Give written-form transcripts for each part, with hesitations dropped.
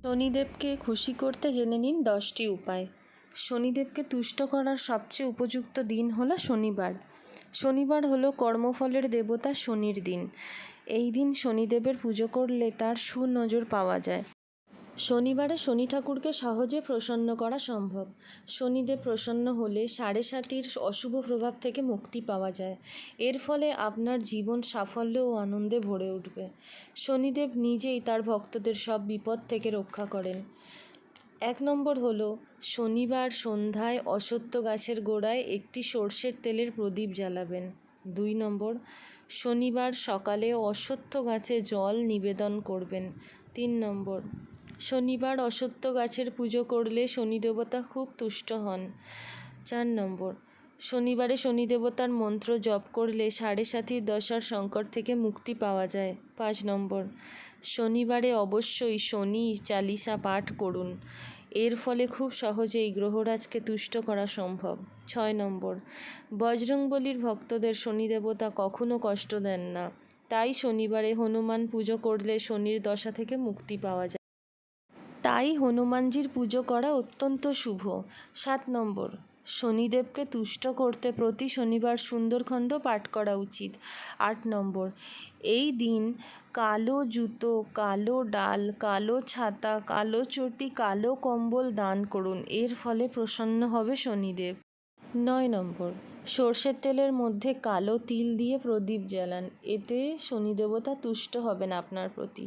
শনিদেবকে খুশি করতে জেনে নিন 10টি উপায়। শনিদেবকে তুষ্ট করার সবচেয়ে উপযুক্ত দিন হলো শনিবার। শনিবার হলো কর্মফলের দেবতা শনির দিন। এই দিন শনিদেবের পুজো করলে তার সুনজর পাওয়া যায়। শনিবারে শনি ঠাকুরকে সহজে প্রসন্ন করা সম্ভব। শনিদেব প্রসন্ন হলে 7.5 অশুভ প্রভাব থেকে মুক্তি পাওয়া যায়। এর ফলে আপনার জীবন সাফল্য ও আনন্দে ভরে উঠবে। শনিদেব নিজেই তার ভক্তদের সব বিপদ থেকে রক্ষা করেন। 1 নম্বর হলো শনিবার সন্ধ্যায় অশ্বত্থ গাছের গোড়ায় একটি সর্ষের তেলের প্রদীপ জ্বালাবেন। 2 নম্বর শনিবার সকালে অশ্বত্থ গাছে জল নিবেদন করবেন। 3 নম্বর শনিবার অশ্বত্থ গাছের পুজো করলে শনি দেবতা খুব তুষ্ট হন। 4 নম্বর শনিবারে শনি দেবতার মন্ত্র জপ করলে 7.5 দশার সংকট থেকে মুক্তি পাওয়া যায়। 5 নম্বর শনিবারে অবশ্যই শনি চালিসা পাঠ করুন। এর ফলে খুব সহজেই গ্রহরাজকে তুষ্ট করা সম্ভব। 6 নম্বর বজরংবলীর ভক্তদের শনি দেবতা কখনো কষ্ট দেন না, তাই শনিবারে হনুমান পুজো করলে শনির দশা থেকে মুক্তি পাওয়া যায়। তাই হনুমানজির পুজো করা অত্যন্ত শুভ। 7 নম্বর শনিদেবকে তুষ্ট করতে প্রতি শনিবার সুন্দরখণ্ড পাঠ করা উচিত। 8 নম্বর এই দিন কালো জুতো, কালো ডাল, কালো ছাতা, কালো চটি, কালো কম্বল দান করুন। এর ফলে প্রসন্ন হবে শনিদেব। 9 নম্বর সর্ষের তেলের মধ্যে কালো তিল দিয়ে প্রদীপ জ্বালান। এতে শনি দেবতা তুষ্ট হবেন আপনার প্রতি।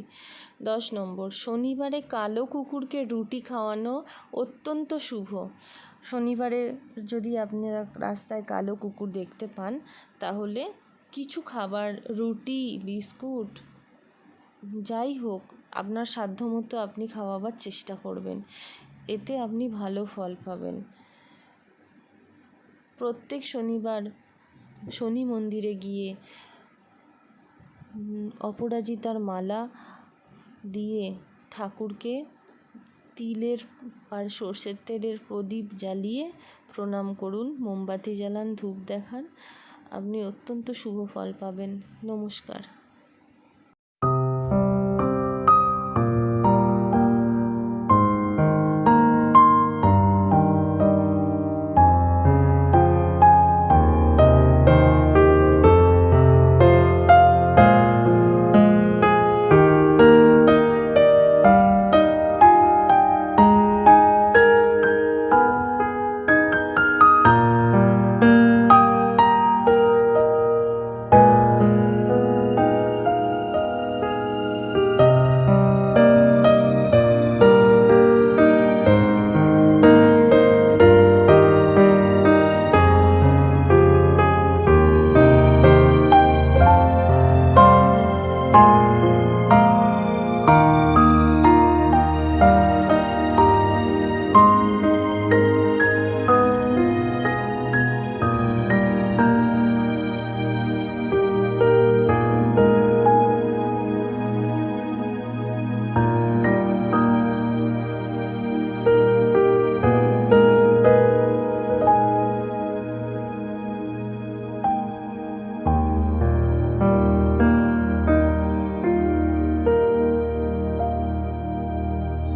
10 নম্বর শনিবারে কালো কুকুরকে রুটি খাওয়ানো অত্যন্ত শুভ। শনিবারে যদি আপনারা রাস্তায় কালো কুকুর দেখতে পান, তাহলে কিছু খাবার, রুটি, বিস্কুট, যাই হোক আপনার সাধ্যমতো আপনি খাওয়াবার চেষ্টা করবেন। এতে আপনি ভালো ফল পাবেন। প্রত্যেক শনিবার শনি মন্দিরে গিয়ে অপরাজিতার মালা দিয়ে ঠাকুরকে তিলের আর সর্ষের তেলের প্রদীপ জ্বালিয়ে প্রণাম করুন, মোমবাতি জ্বালান, ধূপ দেখান। আপনি অত্যন্ত শুভ ফল পাবেন। নমস্কার।